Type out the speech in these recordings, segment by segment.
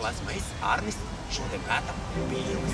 atkal esmu es, Arnis. Šodien pētam pīles.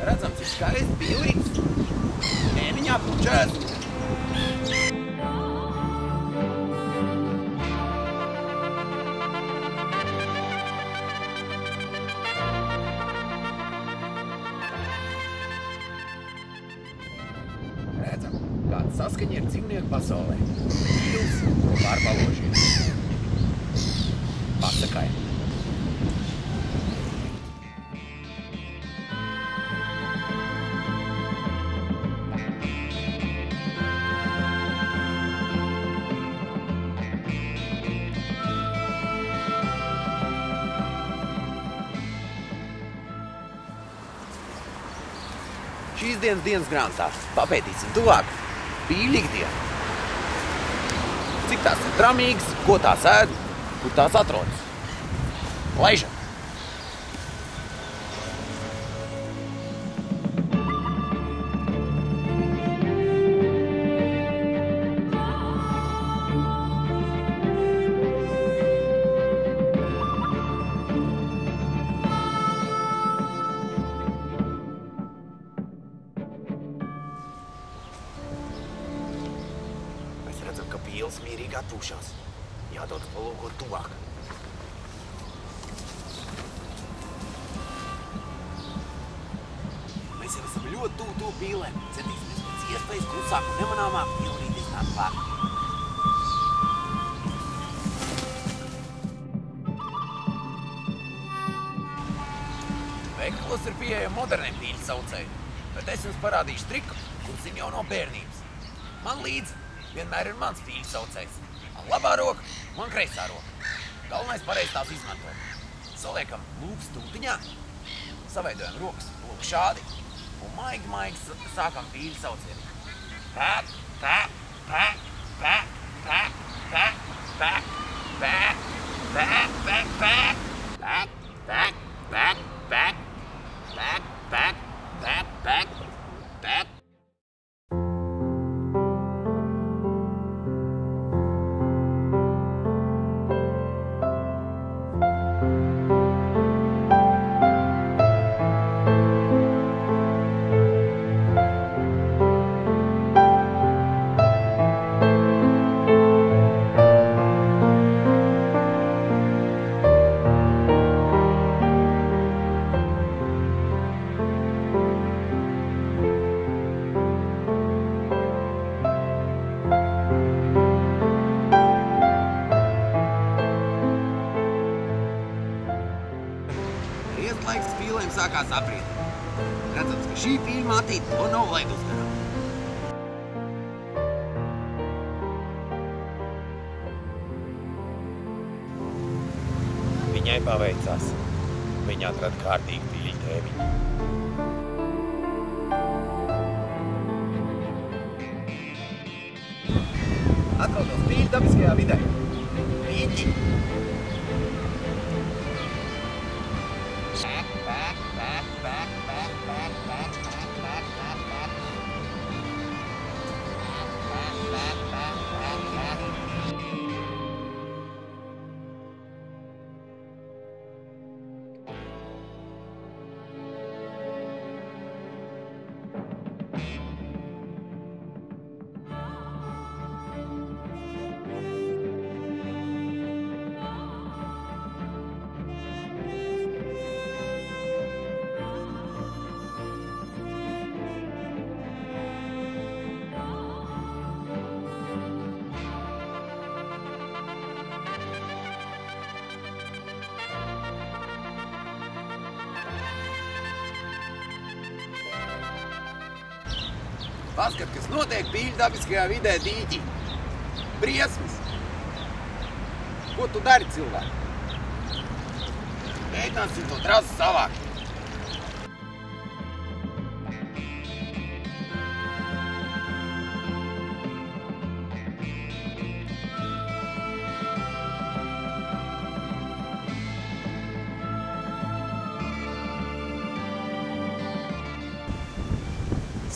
Redzams, ir skaisti pīlītis. Viņā pučēs. Redzam, kāda saskaņa ir dzīvnieku pasaulē. Pīls pārbaložiem. Pasakai. Šīs dienas grāmatā papētīsim tuvāk pīļu ikdienu. Cik tās ir tramīgas, ko tās ēd, kur tās atrodas. Laižam! Redzam, ka pīles mierīgi atpūšās. Jādodas palūkot tuvāk. Mēs jau esam ļoti tuvu pīlēm. Centīsimies pēc iespējas klusāk un nemanāmāk ielrīties tās klāt. Veikalos ir pieejami moderniem pīļu saucēji, bet es jums parādīšu triku, kur zinu jau no bērnības. Man līdzi vienmēr ir mans pīļu saucējs. Man labā roka, man kreisā roka. Galvenais pareizi tās izmantot. Saliekam lūpas tūtiņā, saveidojam rokas lūk šādi un maigi sākam pīļu saucieni. Pēk, pēk, pēk, pēk, pēk, pēk, pēk, pēk, pēk, pēk, pēk, pēk, pēk, pēk, pēk, pēk, pēk, pēk, pēk, pēk. Laiks pīlēm sākās apriet. Redzams, ka šī pīļu mātīte to nav laidus garām. Viņai paveicās. Viņa atrada kārtīgu pīļu tēviņu. Atrodos pīļu dabiskajā vidē. Pīķi! Paskat, kas notiek pīļu dabiskajā vidē dīķī. Briesmas! Ko tu dari, cilvēki? Mēģināsim to trasu savākt.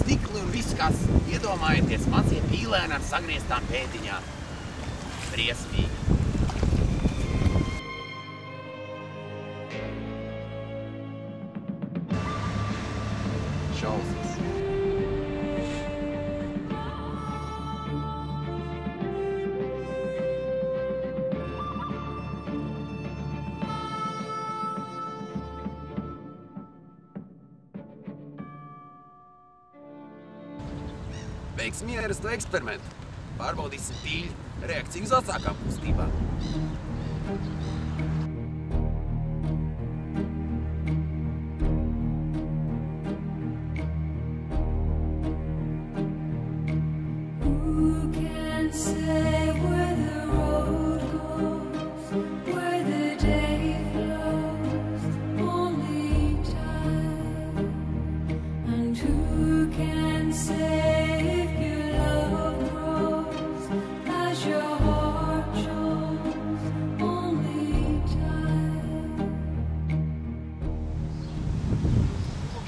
Stikli un viss, kas iedomājieties mazie pīlēni ar sagrieztām pēdiņām. Briesmīgi. Šausmas. Veiksim ierastu eksperimentu. Pārbaudīsim pīļu reakciju uz asākām kustībām.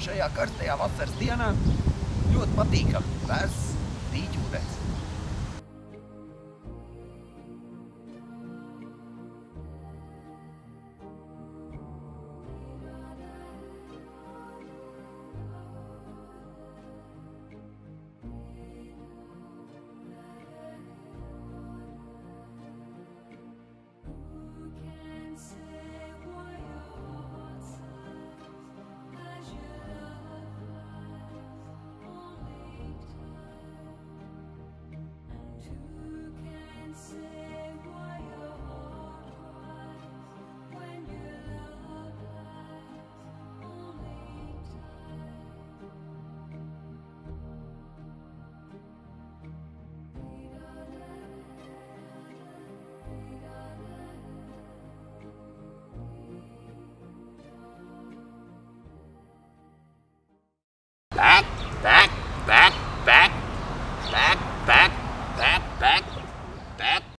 Šajā karstajā vasaras dienā ļoti patīkami vēss dīķūdens.